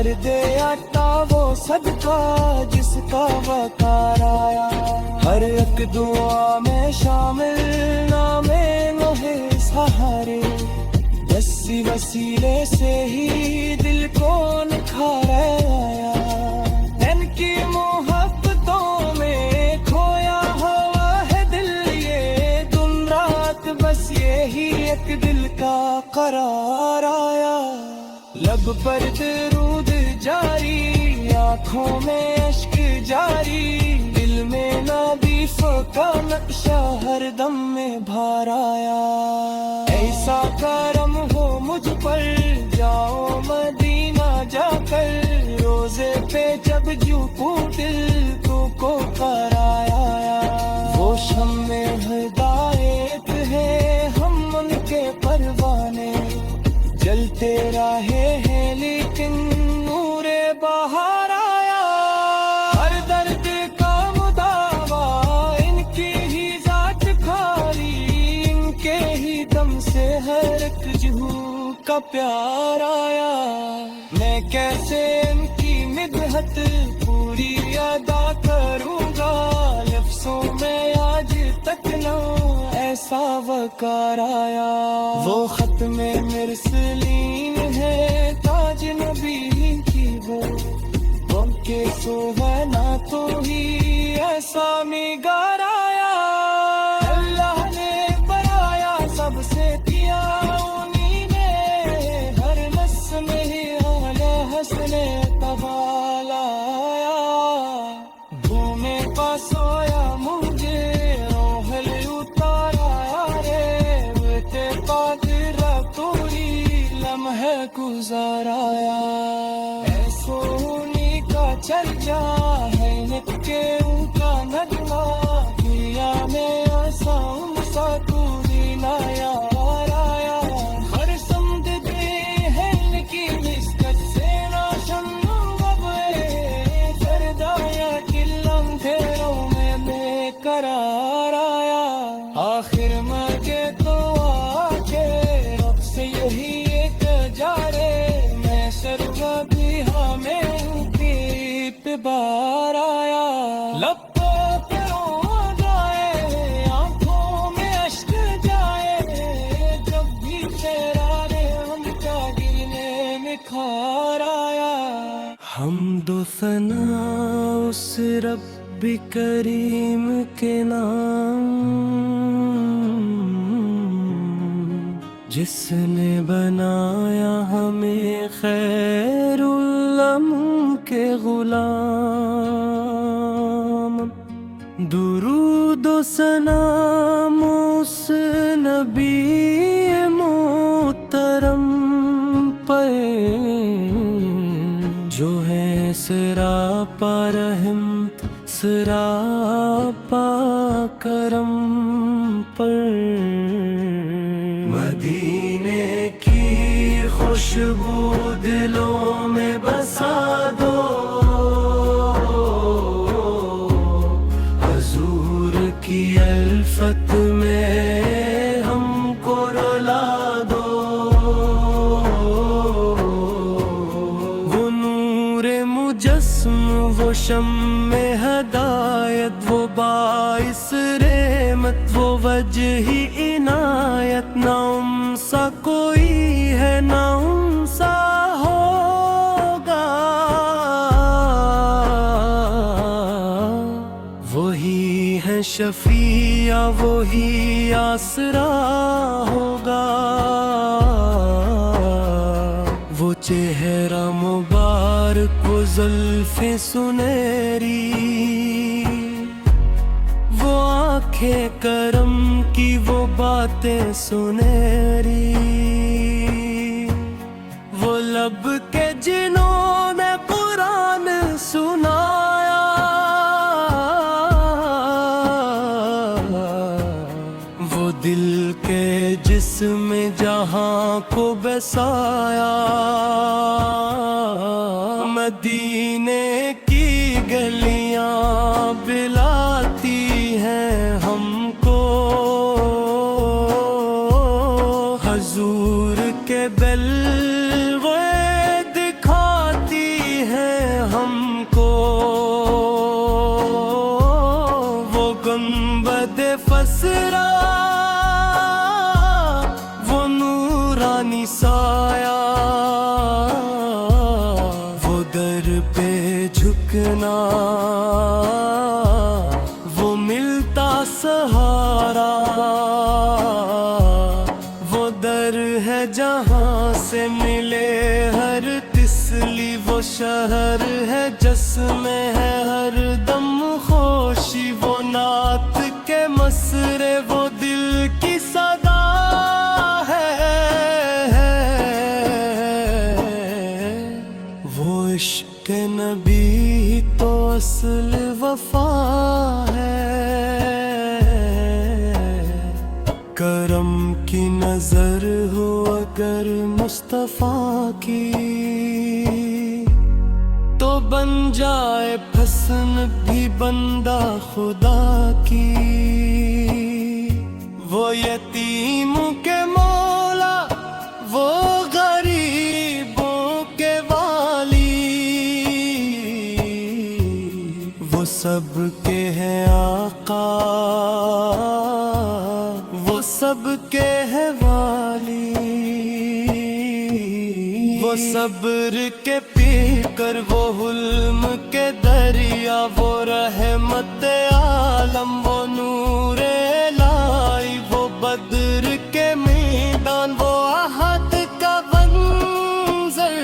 کر دے عطا وہ صدقہ جس کا وقار آیا، ہر ایک دعا میں شامل نام نوح سہارے، اسی وسیلے سے ہی دل کو نکھار آیا، ان کی محبتوں میں کھویا ہوا ہے دل، یہ دن رات بس یہی ایک دل کا قرار آیا، لب پر درود جاری، آنکھوں میں اشک جاری، دل میں نبی کا نقشہ ہر دم میں بھار آیا، ایسا کرم ہو مجھ پر جاؤ مدینہ جا کر، روزے پہ جب جو دل کو کرایا، وہ شمع ہدایت ہے ہم ان کے پروانے، جلتے رہے ہیں لیکن نور بہار آیا، ہر درد کا مداوا ان کی ہی ذات کھاری، ان کے ہی دم سے ہر ایک جوہ کا پیار آیا، میں کیسے ان کی مدحت پوری ادا کروں گا، لفظوں میں آج تک نہ ایسا وقار آیا، وہ ختم مرسلین ہے تاج نبی کی وہ، ان کے سوہنا تو ہی ایسا نگار آیا، اللہ نے بنایا سب سے کیا انہی نے، ہر نس میں ہی اعلیٰ حسن تبال آیا، گھومے کا سویا مجھے روحل اتارا رے، وتے قادر توری لمحہ گزارایا، ایسو انہی کا چرچا ہے نک کے ان کا نغمہ، دنیا میں ایسا ان سا توری لایا آیا، ہر سمد دے ہے ان کی نسبت سے ناشن غبے، سردایا کی لمحوں میں بے قرار آیا، آخر مگے تو آکے رب سے یہی ایک جارے، میں سرگا بھی ہمیں ان کی پہ بار آیا، لب پہ رو جائے آنکھوں میں اشک جائے، جب بھی چہرے ہم کا گرنے نکھار آیا، حمد و ثنا اس رب کریم کے نام جس نے بنایا ہمیں خیر العالم کے غلام، درود و سلام اس نبی محترم پر جو ہے سراپا رحم سراپا کرم پر، مدینے کی خوشبو دلوں میں بسا دو، حضور کی الفت میں ہم کو رلا دو، وہ نور مجسم وہ شمع ہدایت وہ باعث رحمت وہ وجہ عنایت، نہ ان سا کوئی ہے نہ ان سا ہوگا، وہی ہے شفیع وہی آسرا ہوگا، وہ چہرہ مبارک وہ زلفیں سنہری، وہ آنکھیں کرم کی وہ باتیں سنہری، وہ لب کے جنہوں نے قرآن سنایا، وہ دل کے جسم جہاں کو بسایا، مدینے کی گلیاں بلاتی ہیں ہم کو، حضور کے بلغے دکھاتی در پہ جھکنا وہ ملتا سہارا، وہ در ہے جہاں سے ملے ہر تسلی، وہ شہر ہے جس میں ہے ہر دم خوشی، وہ نعت کے مسرے وہ دل کی صدا ہے، وہ عشق نبی تو اصل وفا ہے، کرم کی نظر ہو اگر مصطفیٰ کی تو بن جائے حسن بھی بندہ خدا کی، وہ یتیم کے مولا، وہ غریبوں کے والی، وہ سب کے ہیں آقا، وہ سب کے ہے والی، وہ صبر کے پی کر وہ حلم کے دریا، وہ رحمت عالم، وہ نور الہی، وہ بدر کے میدان، وہ احد کا منظر،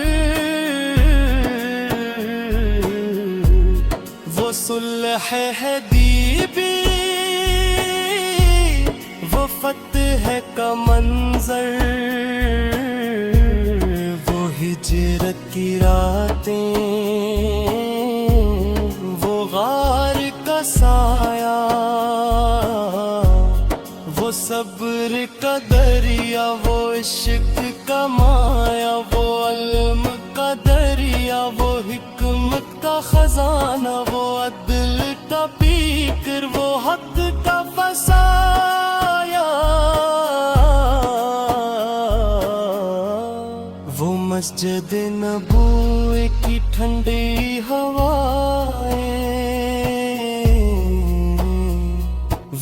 وہ صلح حدیبی، وہ فتح کا منظر، وہ ہجرت کی راتیں، وہ غار کا سایہ، وہ صبر کا دریا، وہ عشق کا مایا، وہ علم کا دریا، وہ حکمت کا خزانہ، وہ عدل کا پیکر، وہ حق کا فسایا، وہ مسجد نبوی کی ٹھنڈی ہوائیں،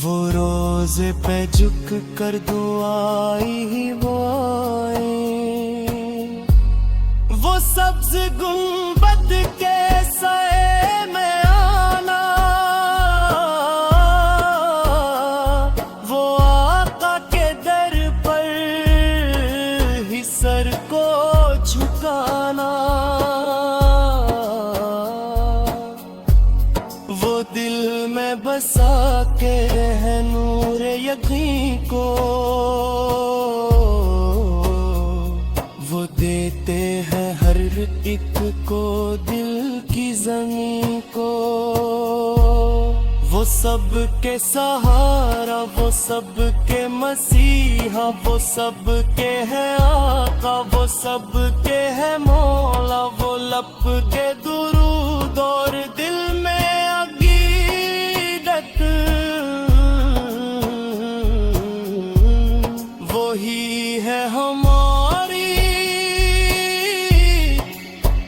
وہ روزے پہ جھک کر دعائی ہی وہ آئیں، وہ سبز گنبد کے سائے میں آنا، وہ آقا کے در پر ہی سر کو جھکانا، وہ دل میں بسا کے ہے نور یقین کو، وہ دیتے ہیں ہر ایک کو دل کی زمین کو، وہ سب کے سہارا، وہ سب کے مسیحا، وہ سب کے ہیں آقا، وہ سب کے ہیں مولا، وہ لب کے درود اور دل میں عقیدت، وہی ہے ہماری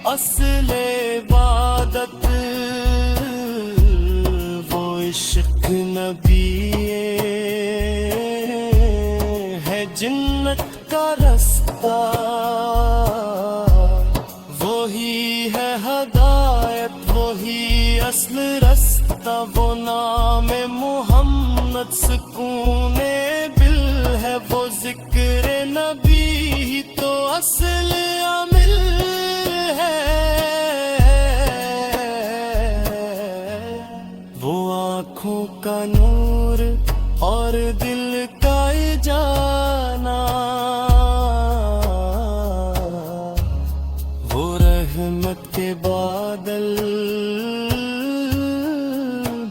اصل عبادت، وہ عشق نبی ہے جنت کا رستہ، وہی ہے ہدایت، وہی اصل رستہ، وہ نام محمد سکون دل ہے، وہ ذکر نبی تو اصل عمل ہے، وہ آنکھوں کا نور اور دل کا جانا، وہ رحمت کے بادل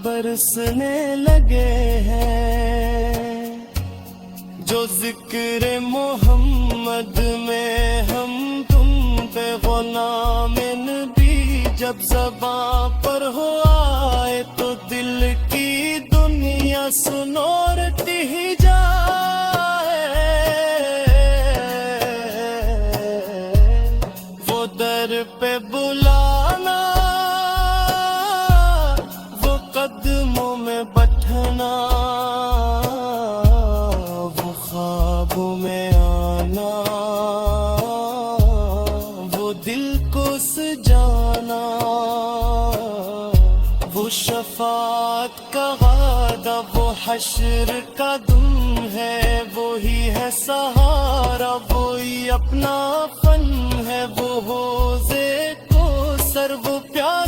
برسنے لگے ہیں، جو ذکر محمد میں ہم تم پہ غلام نبی جب زباں پر ہو آئے تو دل کی دنیا سنورتی ہی جائے، وہ در پہ بلانا، وہ قدموں میں بٹھنا، وہ خوابوں میں آنا، وہ دل کو سجانا، شفاعت کا وعدہ وہ حشر کا دن ہے، وہی ہے سہارا وہی اپنا فن ہے، وہ حوضے کو سر وہ پیار